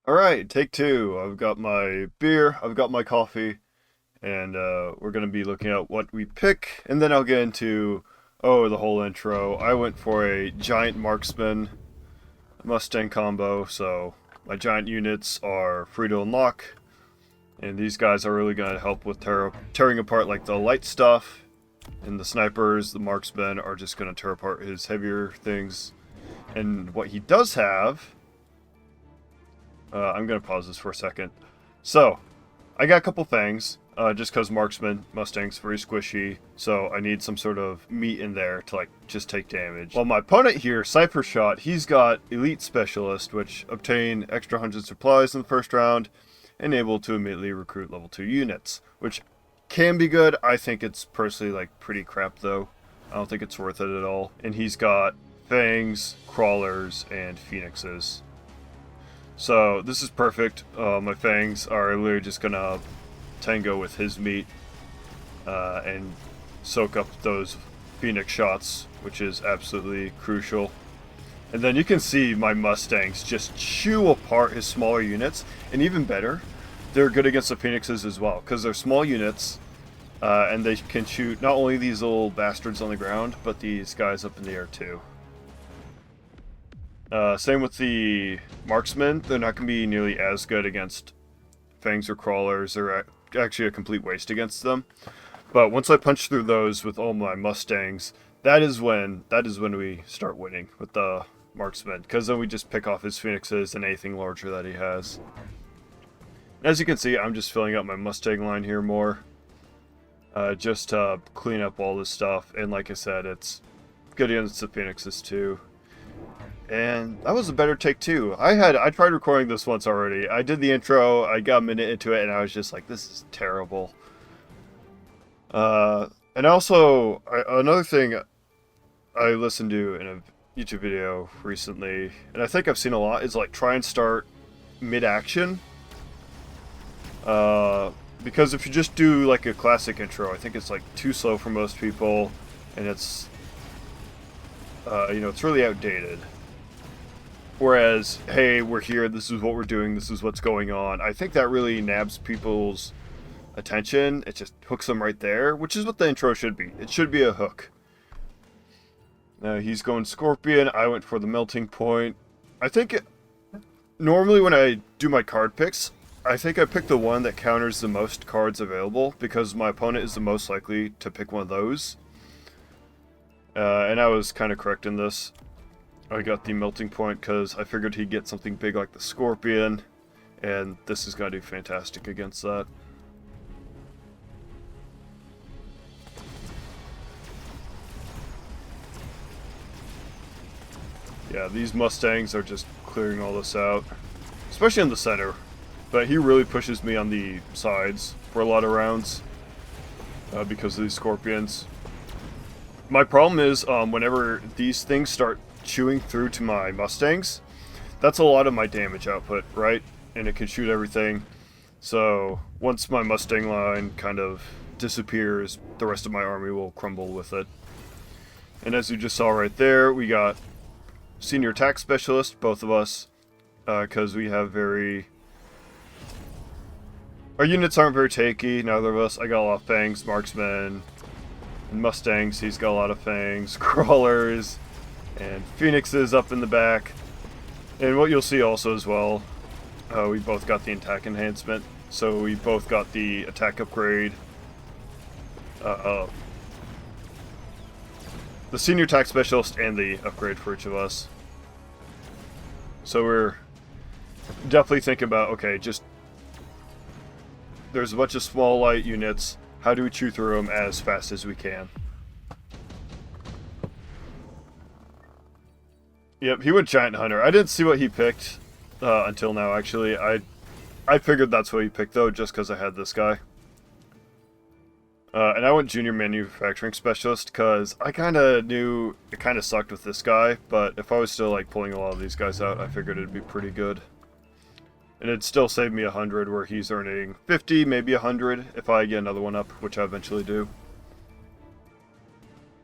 Alright, take two. I've got my beer, I've got my coffee, and we're going to be looking at what we pick, and then I'll get into, the whole intro. I went for a giant marksman Mustang combo, so my giant units are free to unlock, and these guys are really going to help with tearing apart like the light stuff, and the snipers, the marksmen, are just going to tear apart his heavier things. And what he does have... I'm going to pause this for a second. So, I got a couple things, just because Marksman, Mustang's very squishy, so I need some sort of meat in there to, like, just take damage. Well, my opponent here, Cypher Shot, he's got Elite Specialist, which obtain extra 100 supplies in the first round, and able to immediately recruit level 2 units, which can be good. I think it's personally, like, pretty crap, though. I don't think it's worth it at all. And he's got Fangs, Crawlers, and Phoenixes. So this is perfect. My Fangs are literally just gonna tango with his meat and soak up those Phoenix shots, which is absolutely crucial. And then you can see my Mustangs just chew apart his smaller units, and even better, they're good against the Phoenixes as well, because they're small units, and they can shoot not only these little bastards on the ground, but these guys up in the air too. Same with the marksmen. They're not going to be nearly as good against fangs or crawlers. They're actually a complete waste against them. But once I punch through those with all my mustangs, that is when we start winning with the marksmen, because then we just pick off his phoenixes and anything larger that he has. As you can see, I'm just filling up my mustang line here more, just to clean up all this stuff. And like I said, it's good against the phoenixes too. And that was a better take too. I tried recording this once already. I did the intro, I got a minute into it, and I was just like, this is terrible. And also, another thing I listened to in a YouTube video recently, and I think I've seen a lot, is like try and start mid-action. Because if you just do like a classic intro, I think it's like too slow for most people, and it's, it's really outdated. Whereas, hey, we're here, this is what we're doing, this is what's going on. I think that really nabs people's attention. It just hooks them right there, which is what the intro should be. It should be a hook. Now, he's going Scorpion. I went for the Melting Point. I think, normally when I do my card picks, I think I pick the one that counters the most cards available, because my opponent is the most likely to pick one of those. And I was kind of correct in this. I got the Melting Point because I figured he'd get something big like the Scorpion, and this is going to do fantastic against that. Yeah, these Mustangs are just clearing all this out, especially in the center, but he really pushes me on the sides for a lot of rounds because of these Scorpions. My problem is whenever these things start chewing through to my Mustangs, that's a lot of my damage output, right? And it can shoot everything. So once my Mustang line kind of disappears, the rest of my army will crumble with it. And as you just saw right there, we got Senior Attack Specialist, both of us, because we have our units aren't very tanky, neither of us. I got a lot of Fangs, Marksmen, and Mustangs. He's got a lot of Fangs, Crawlers, and Phoenixes up in the back. And what you'll see also as well, we both got the attack enhancement, so we both got the attack upgrade. The senior attack specialist and the upgrade for each of us. So we're definitely thinking about, okay, just there's a bunch of small light units, how do we chew through them as fast as we can? Yep, he went Giant Hunter. I didn't see what he picked until now, actually. I figured that's what he picked, though, just because I had this guy. And I went Junior Manufacturing Specialist, because I kind of knew it kind of sucked with this guy, but if I was still, like, pulling a lot of these guys out, I figured it'd be pretty good. And it'd still save me 100, where he's earning 50, maybe 100, if I get another one up, which I eventually do.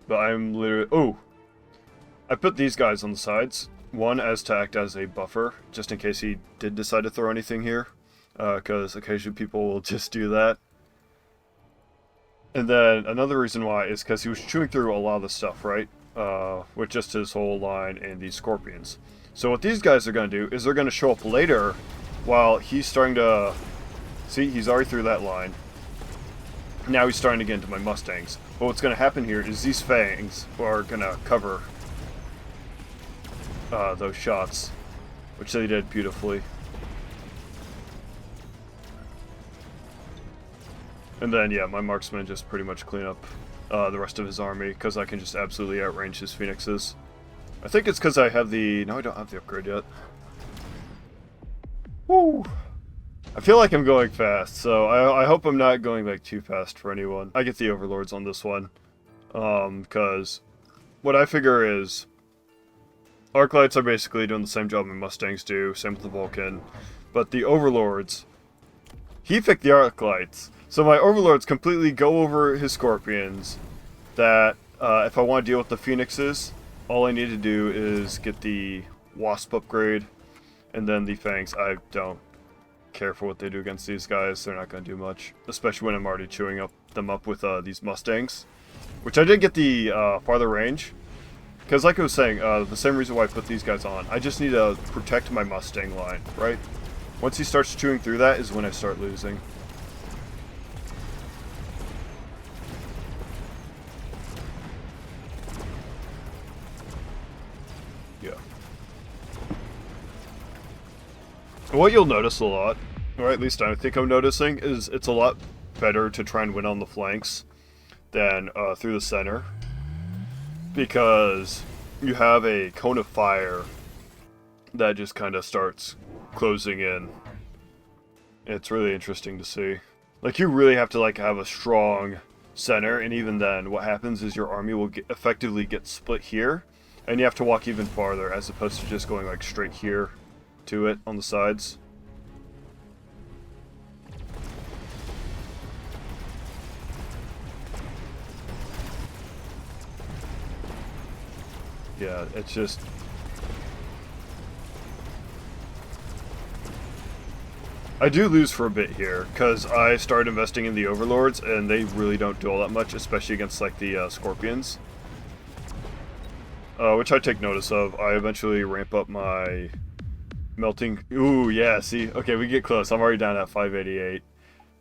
But I'm literally... Oh! I put these guys on the sides, One, as to act as a buffer, just in case he did decide to throw anything here. Because occasionally people will just do that. And then another reason why is because he was chewing through a lot of the stuff, right? With just his whole line and these scorpions. So what these guys are going to do is they're going to show up later while he's starting to... See, he's already through that line. Now he's starting to get into my Mustangs. But what's going to happen here is these fangs are going to cover those shots, which they did beautifully. And then, yeah, my marksmen just pretty much clean up the rest of his army, because I can just absolutely outrange his phoenixes. I think it's because I have the... No, I don't have the upgrade yet. Woo! I feel like I'm going fast, so I hope I'm not going, like, too fast for anyone. I get the overlords on this one. Because what I figure is... Arclights are basically doing the same job my Mustangs do, same with the Vulcan. But the overlords... He picked the Arclights. So my overlords completely go over his scorpions, that if I want to deal with the phoenixes, all I need to do is get the wasp upgrade, and then the fangs. I don't care for what they do against these guys. They're not going to do much, especially when I'm already chewing them up with these Mustangs, which I did get the farther range, because like I was saying, the same reason why I put these guys on. I just need to protect my Mustang line, right? Once he starts chewing through that is when I start losing. What you'll notice a lot, or at least I think I'm noticing, is it's a lot better to try and win on the flanks than through the center. Because you have a cone of fire that just kind of starts closing in. It's really interesting to see. Like, you really have to like have a strong center, and even then what happens is your army will effectively get split here, and you have to walk even farther as opposed to just going like straight here to it on the sides. Yeah, it's just... I do lose for a bit here, because I started investing in the overlords, and they really don't do all that much, especially against like the scorpions. Which I take notice of. I eventually ramp up my... melting... Ooh, yeah, see? Okay, we get close. I'm already down at 588.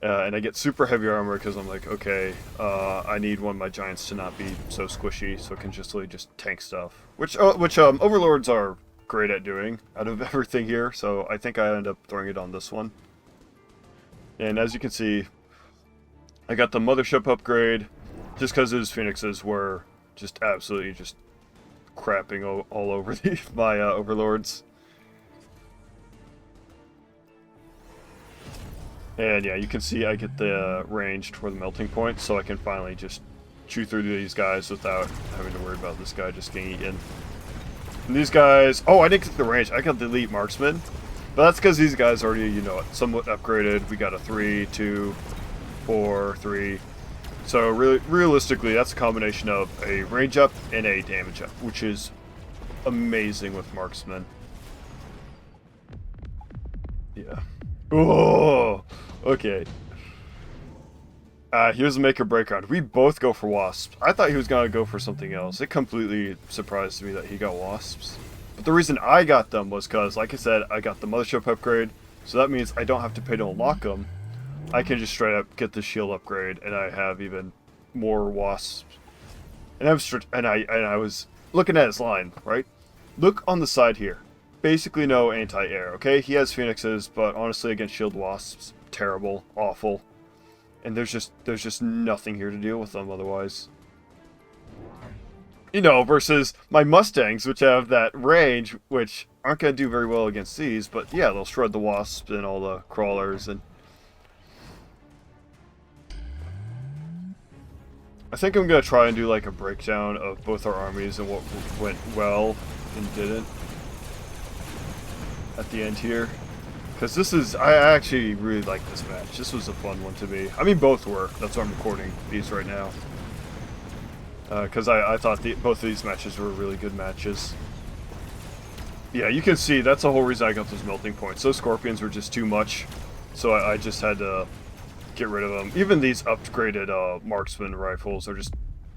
And I get super heavy armor because I'm like, okay, I need one of my giants to not be so squishy, so it can just really just tank stuff. Which overlords are great at doing out of everything here, so I think I end up throwing it on this one. And as you can see, I got the mothership upgrade, just because his phoenixes were just absolutely just crapping all over my overlords. And yeah, you can see I get the range toward the melting point, so I can finally just chew through these guys without having to worry about this guy just getting eaten. And these guys... Oh, I didn't get the range. I got the elite marksman. But that's because these guys already, you know, somewhat upgraded. We got a 3, 2, 4, 3. So really, realistically, that's a combination of a range up and a damage up, which is amazing with marksman. Yeah. Oh, okay. Here's a make or break round. We both go for wasps. I thought he was going to go for something else. It completely surprised me that he got wasps. But the reason I got them was because, like I said, I got the mothership upgrade. So that means I don't have to pay to unlock them. I can just straight up get the shield upgrade, and I have even more wasps. And I was looking at his line, right? Look on the side here. Basically no anti-air, okay? He has phoenixes, but honestly against shield wasps, terrible, awful. And there's just nothing here to deal with them otherwise. You know, versus my Mustangs, which have that range, which aren't going to do very well against these, but yeah, they'll shred the wasps and all the crawlers. And I think I'm going to try and do like a breakdown of both our armies and what went well and didn't at the end here, because this is, I actually really like this match. This was a fun one to me. I mean, both were. That's why I'm recording these right now, because I thought both of these matches were really good matches. Yeah, you can see that's the whole reason I got those melting points. Those scorpions were just too much, so I just had to get rid of them. Even these upgraded marksman rifles are just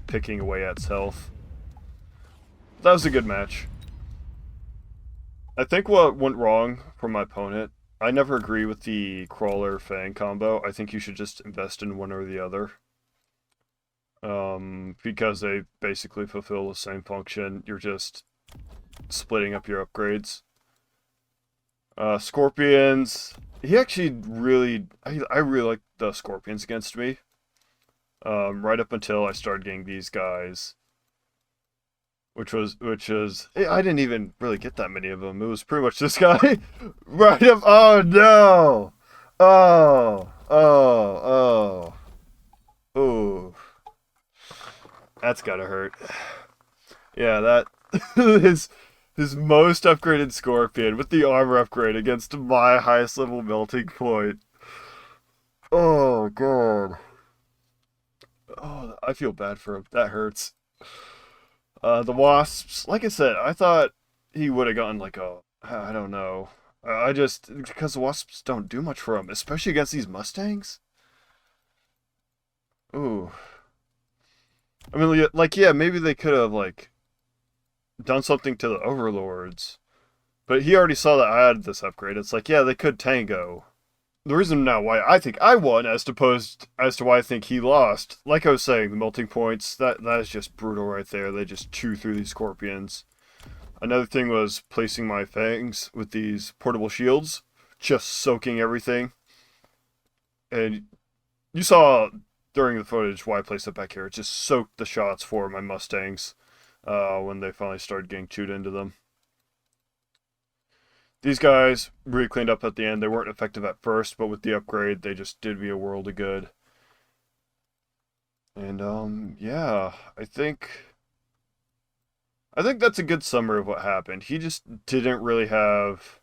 picking away at its health. That was a good match. I think what went wrong for my opponent, I never agree with the crawler fang combo. I think you should just invest in one or the other. Because they basically fulfill the same function. You're just splitting up your upgrades. Scorpions. He actually really... I really like the scorpions against me. Right up until I started getting these guys. Which is... I didn't even really get that many of them. It was pretty much this guy. Right up... Oh, no! Oh. Ooh. That's gotta hurt. Yeah, that... his most upgraded scorpion with the armor upgrade against my highest level melting point. Oh, God. Oh, I feel bad for him. That hurts. The wasps, like I said, I thought he would have gotten like a... I don't know. I just... Because the wasps don't do much for him, especially against these mustangs. Ooh. I mean, like, yeah, maybe they could have, like, done something to the overlords. But he already saw that I had this upgrade. It's like, yeah, they could tango. The reason now why I think I won, as to why I think he lost, like I was saying, the melting points, that is just brutal right there. They just chew through these scorpions. Another thing was placing my fangs with these portable shields, just soaking everything. And you saw during the footage why I placed it back here. It just soaked the shots for my mustangs when they finally started getting chewed into them. These guys really cleaned up at the end. They weren't effective at first, but with the upgrade, they just did me a world of good. And, yeah, I think that's a good summary of what happened. He just didn't really have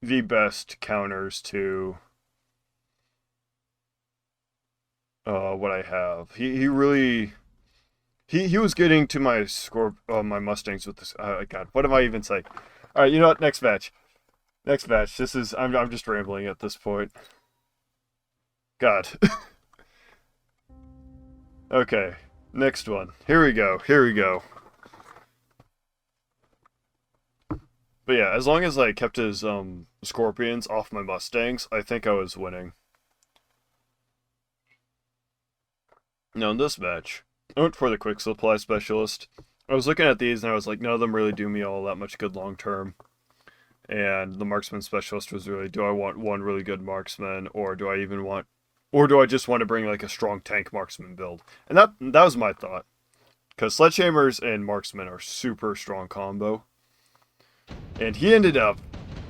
the best counters to what I have. He really... He was getting to my my mustangs with this... God, what am I even saying? Alright, you know what? Next match. This is... I'm just rambling at this point. God. Okay. Next one. Here we go. But yeah, as long as I kept his scorpions off my mustangs, I think I was winning. Now in this match, I went for the quick supply specialist. I was looking at these and I was like, none of them really do me all that much good long term. And the marksman specialist was really, do I want one really good marksman, or do I just want to bring like a strong tank marksman build? And that was my thought. Because sledgehammers and marksmen are super strong combo. And he ended up,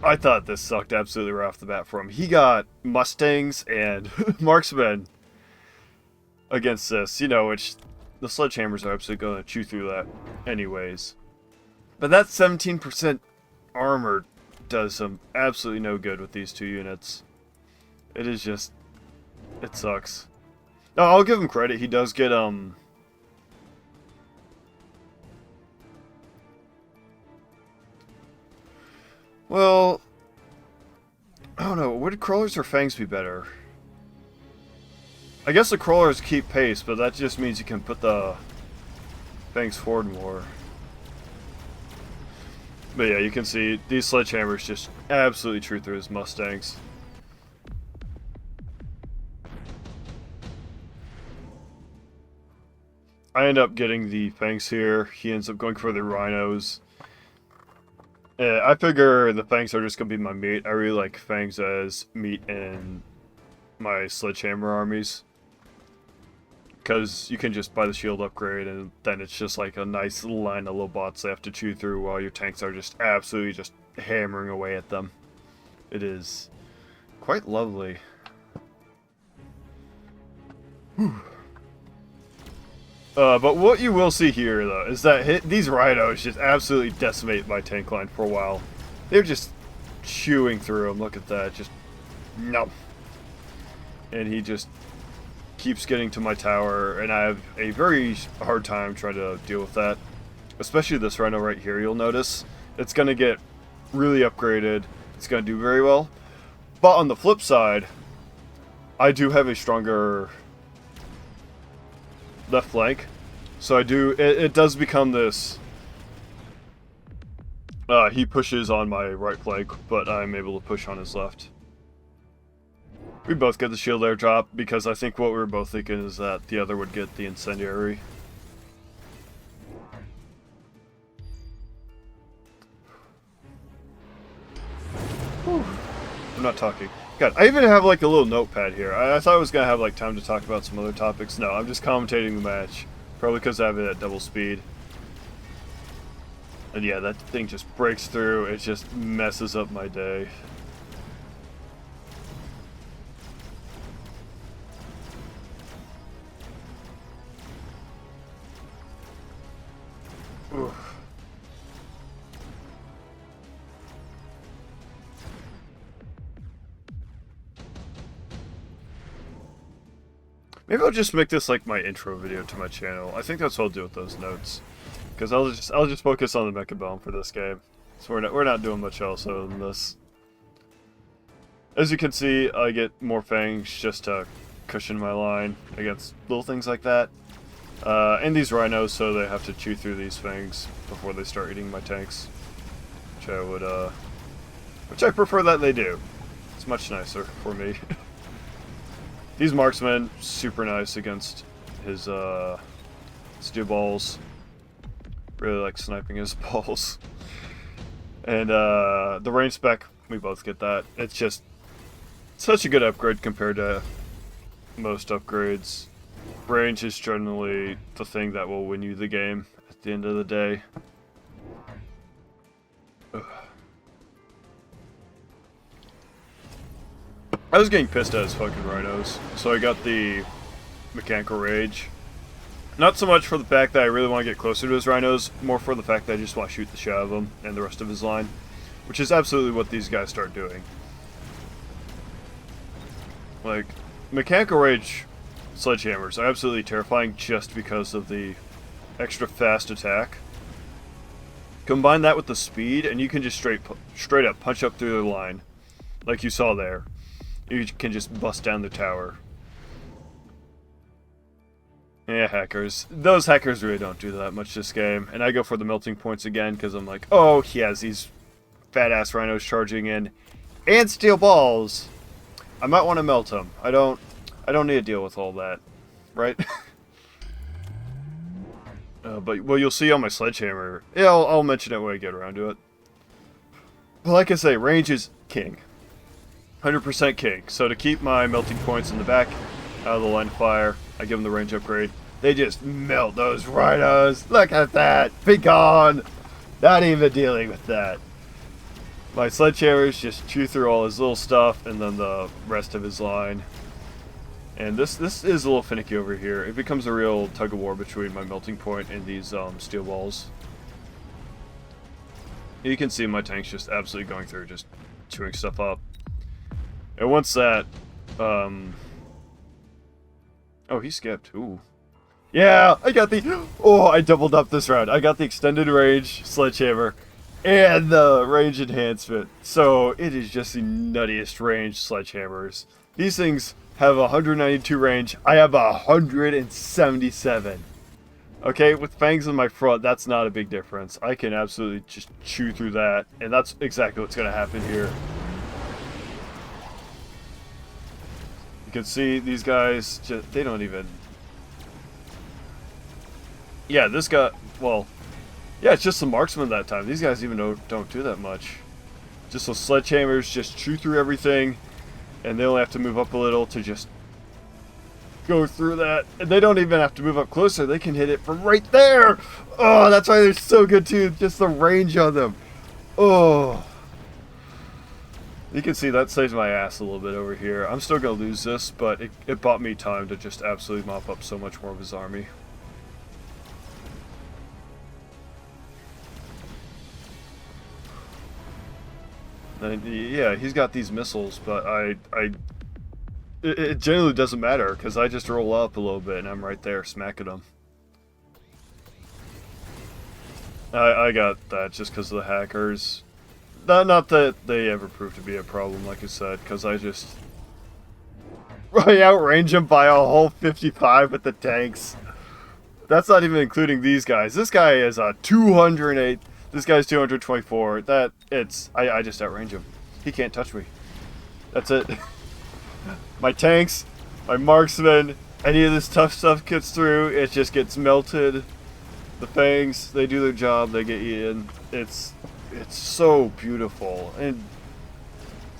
I thought this sucked absolutely right off the bat for him. He got mustangs and marksmen against this, which the sledgehammers are absolutely going to chew through that anyways. But that 17% armor does him absolutely no good with these two units. It is just... It sucks. No, I'll give him credit. He does get, well... I don't know. Would crawlers or fangs be better? I guess the crawlers keep pace, but that just means you can put the fangs forward more. But yeah, you can see these sledgehammers just absolutely chew through his mustangs. I end up getting the fangs here. He ends up going for the rhinos. I figure the fangs are just going to be my meat. I really like fangs as meat in my sledgehammer armies. Because you can just buy the shield upgrade, and then it's just like a nice line of little bots they have to chew through while your tanks are just absolutely just hammering away at them. It is quite lovely. Whew. But what you will see here, though, is that these rhinos just absolutely decimate my tank line for a while. They're just chewing through them. Look at that. Just... No. And he just keeps getting to my tower, and I have a very hard time trying to deal with that. Especially this rhino right here, you'll notice. It's going to get really upgraded. It's going to do very well. But on the flip side, I do have a stronger left flank. So it does become this, he pushes on my right flank, but I'm able to push on his left. We both get the shield airdrop, because I think what we were both thinking is that the other would get the incendiary. Whew. I'm not talking. God, I even have like a little notepad here. I thought I was going to have like time to talk about some other topics. No, I'm just commentating the match. Probably because I have it at double speed. And yeah, that thing just breaks through. It just messes up my day. Oof. Maybe I'll just make this like my intro video to my channel. I think that's what I'll do with those notes, because I'll just focus on the Mechabellum for this game. So we're not doing much else other than this. As you can see, I get more fangs just to cushion my line against little things like that. And these rhinos, so they have to chew through these fangs before they start eating my tanks, which I prefer that they do. It's much nicer for me. These marksmen, super nice against his steel balls. Really like sniping his balls. And the range spec, we both get that. It's just such a good upgrade compared to most upgrades. Range is generally the thing that will win you the game at the end of the day. Ugh. I was getting pissed at his fucking rhinos, so I got the Mechanical Rage. Not so much for the fact that I really want to get closer to his rhinos, more for the fact that I just want to shoot the shit out of him and the rest of his line, which is absolutely what these guys start doing. Like, Mechanical Rage Sledgehammers are absolutely terrifying just because of the extra fast attack. Combine that with the speed, and you can just straight up punch up through the line, like you saw there. You can just bust down the tower. Yeah, hackers. Those hackers really don't do that much this game. And I go for the melting points again because I'm like, oh, he has these fat-ass rhinos charging in. And steel balls! I might want to melt them. I don't need to deal with all that. Right? But, well, you'll see on my Sledgehammer. Yeah, I'll mention it when I get around to it. But like I say, range is king. 100% king. So to keep my melting points in the back out of the line of fire, I give them the range upgrade. They just melt those rhinos. Look at that. Be gone. Not even dealing with that. My sledgehammers just chew through all his little stuff and then the rest of his line. And this is a little finicky over here. It becomes a real tug of war between my melting point and these steel balls. You can see my tank's just absolutely going through, just chewing stuff up. And once that, oh, he skipped. Ooh. Yeah, I got the, oh, I doubled up this round. I got the extended range sledgehammer and the range enhancement. So it is just the nuttiest range sledgehammers. These things have 192 range. I have 177. Okay, with fangs in my front, that's not a big difference. I can absolutely just chew through that, and that's exactly what's going to happen here. You can see these guys, they don't even... Yeah, this guy, well, yeah, it's just the marksman that time. These guys even don't do that much. Just those sledgehammers just chew through everything, and they only have to move up a little to just go through that. And they don't even have to move up closer. They can hit it from right there. Oh, that's why they're so good too. Just the range on them. Oh. You can see that saves my ass a little bit over here. I'm still going to lose this, but it bought me time to just absolutely mop up so much more of his army. And yeah, he's got these missiles, but it generally doesn't matter, because I just roll up a little bit and I'm right there smacking them. I got that just because of the hackers. Not that they ever proved to be a problem, like I said, because I outrange them by a whole 55 with the tanks. That's not even including these guys. This guy is a 208. This guy's 224. I just outrange him. He can't touch me. That's it. My tanks, my marksmen, any of this tough stuff gets through, it just gets melted. The fangs, they do their job, they get eaten. It's so beautiful. And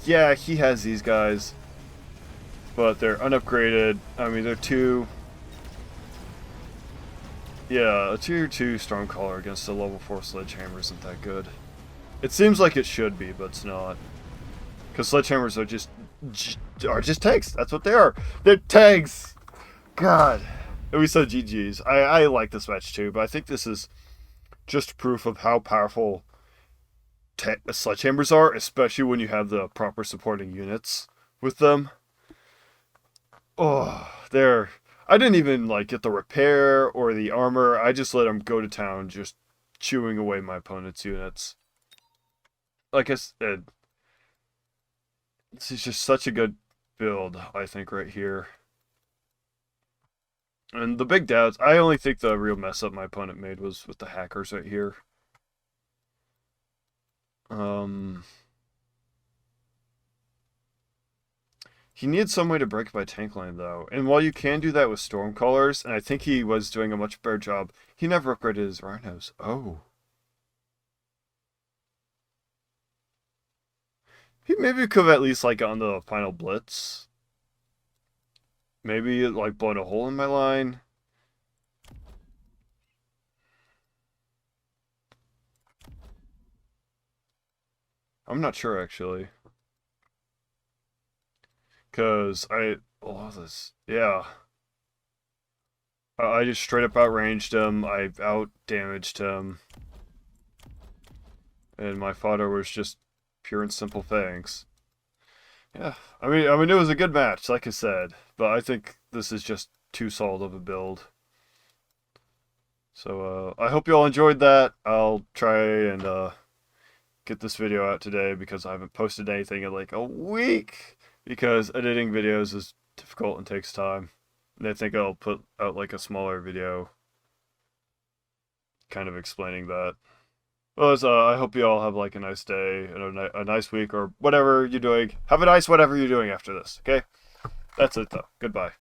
yeah, he has these guys, but they're unupgraded. I mean, they're a tier 2 Stormcaller against a level 4 Sledgehammer isn't that good. It seems like it should be, but it's not. Because Sledgehammers are just tanks. That's what they are. They're tanks! God. And we said GG's. I like this match too, but I think this is just proof of how powerful Sledgehammers are, especially when you have the proper supporting units with them. Oh, I didn't even get the repair or the armor. I just let them go to town, just chewing away my opponent's units. Like I said, this is just such a good build, I think, right here. And the big doubts, I only think the real mess up my opponent made was with the hackers right here. He needs some way to break my tank line, though. And while you can do that with Stormcallers, and I think he was doing a much better job, he never upgraded his rhinos. Oh. He maybe could have at least, gotten the final blitz. Maybe, blown a hole in my line. I'm not sure, actually. Because yeah. I just straight up outranged him. I out-damaged him. And my fodder was just pure and simple fangs. Yeah, I mean, it was a good match, like I said, but I think this is just too solid of a build. So, I hope you all enjoyed that. I'll try and, get this video out today because I haven't posted anything in, a week, because editing videos is difficult and takes time. And I think I'll put out, a smaller video kind of explaining that. Well, I hope you all have a nice day and a nice week or whatever you're doing. Have a nice whatever you're doing after this, okay? That's it though. Goodbye.